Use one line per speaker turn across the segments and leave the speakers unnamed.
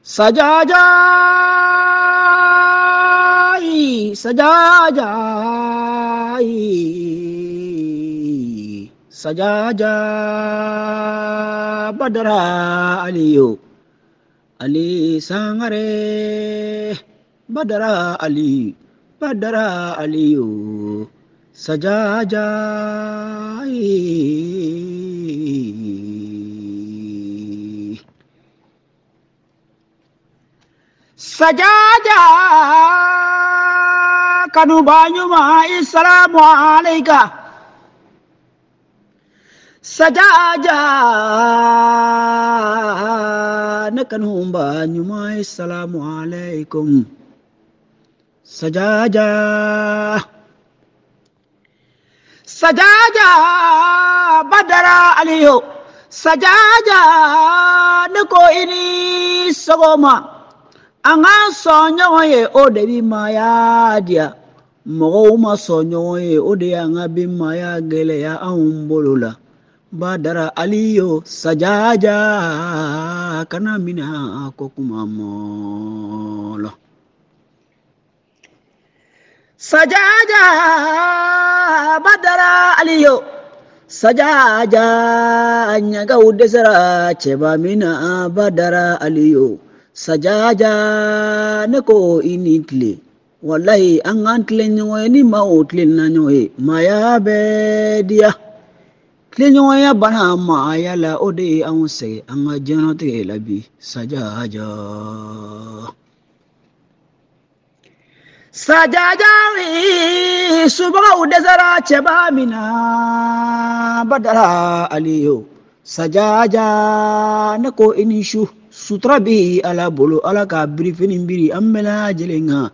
sajajai sajajai sajaja badara aliyo ali sangare badara aliyo sajaja sajaja kanu banyuma assalamu alayka sajaja nakanu banyuma assalamu alaykum sajaja sajaja badara aliyo sajaja nako ini sogoma anga sonyo ye odebi maya dia mo ma sonyo ye ode anga bi maya gele ya aumbolola badara aliyo sajaja kana mina kokumamolo sajaja badara aliyo sajaja nyaga udesara cheba mina badara aliyo sajaja neko initle wallahi an antle nyoy ni ma otle na nyoy maya bedia tle nyoy bana ma yala ode an se an janote labi sajaja sajaja subha udesara cheba mina badara aliyo sajaja neko inishu sutra bi ala bolo ala ka brifini mbiri amela jelenga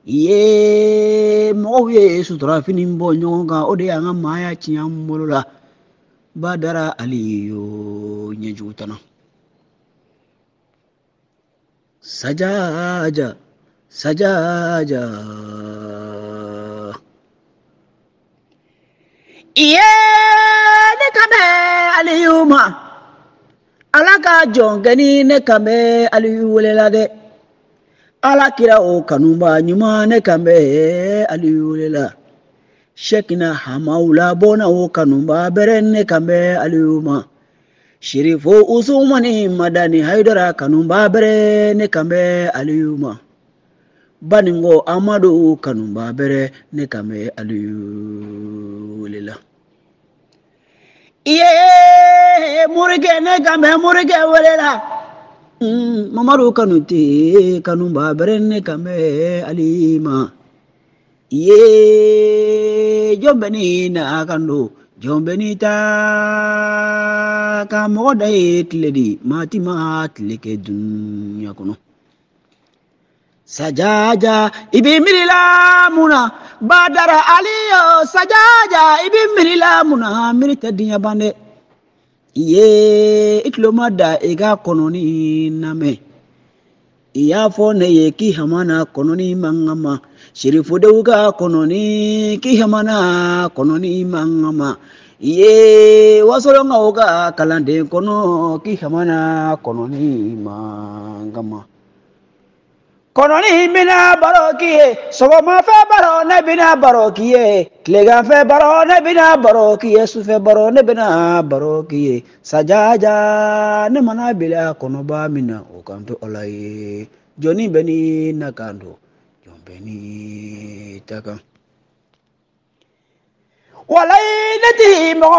ye mo ye sutra fini mbo nyonga ode anga maya chiamolola badara aliyo nyejutana sajaja iye ne kame aliyuma alaka jongani ne kame aliyulela de alakira o kanumba nyuma ne kame aliyulela shekina hamaula bona o kanumba bere ne kame aliyuma shirifo usumani madani haidara kanumba bere ne kame aliyuma baningo amadu kanumba bere ne kame aliyulela iye murige ne kame murige welela mamaru kanuti kanumba bere ne kame alima iye jombeni na kando jombeni ta ka moda etledi matima tleke dunya kono sajaja ibimirila muna badara aliyo sajaja ibimirila muna mirita dinya bande iye itlomada ega kononi name iya fone ye ki hamana kononi mangama shirifu deuga kononi ki hamana kononi mangama iye wasolonga oga kalande kono ki hamana kononi mangama kononi mina barokiye sogoma fe baro ne bina barokiye tlega fe baro ne bina barokiye sufe baro ne bina barokiye sajaja ne mana bila konoba mina okanto olaye joni beni nakando jombeni taka walay nati mo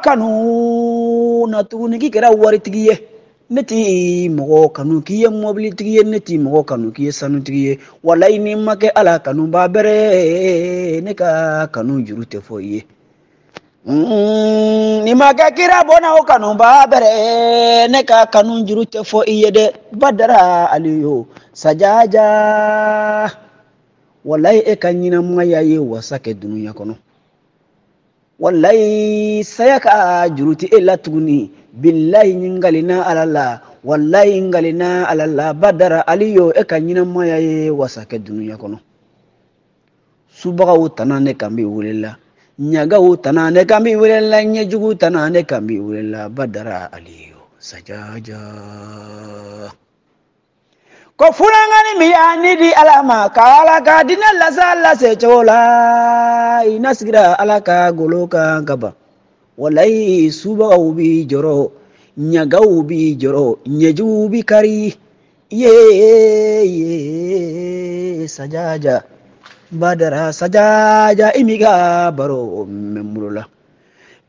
kanu natuni ki kera waritiye neti mo kanu kiye mobili tiye neti mo kanu kiye sanu tiye walay ni make ala kanu babere ne ka kanu jurute foye ni make kira bona o kanu babere ne ka kanu jurute foye de badara aliyo sajaja walay e kanyina mayaye wasake dunya kono wallahi sayaka juruti illa tuguni billahi nyingalina alalla wallahi ngalina alalla badara aliyo e kanyina mayaye wasake dunya kono subaga utanane kambi wulela nyaga utanane kambi wulela nyejugu utanane kambi wulela badara aliyo sajaja ko fulangani mi yani di alama kala ka dina la se chola inasgira alaka goloka gaba walai suba ubi joro nyaga ubi joro nyeju ubi kari ye sajaja badara sajaja imiga baro memurula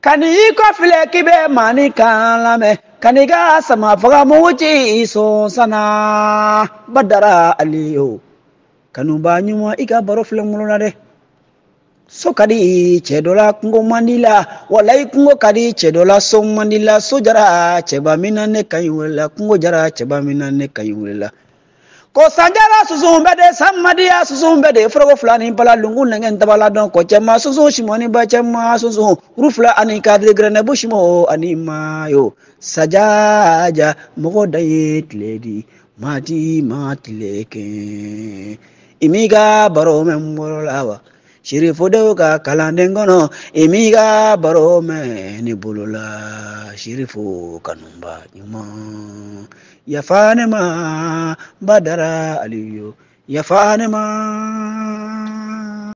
kani ko file kibe mani kalame kani ga sama faga muji so sana badara aliyo kanu banyuma iga baro file muluna de so kadi cedola kungo mandila walai kungo kadi cedola so mandila so jara ceba minane kayulela kungo jara ceba minane kayulela ko sanjara susumbe de samadiya susumbe de frogo flani pala lungu nengen tabala don ko chema susu shimoni ba chema susu rufla ani kadre grene bushimo ani mayo sajaja mogo dayet lady mati matleke imiga baro membolawa shirifo de ka kalandengono imiga baro me ni bulula shirifo kanumba nyuma yafane ma badara aliyo yafane ma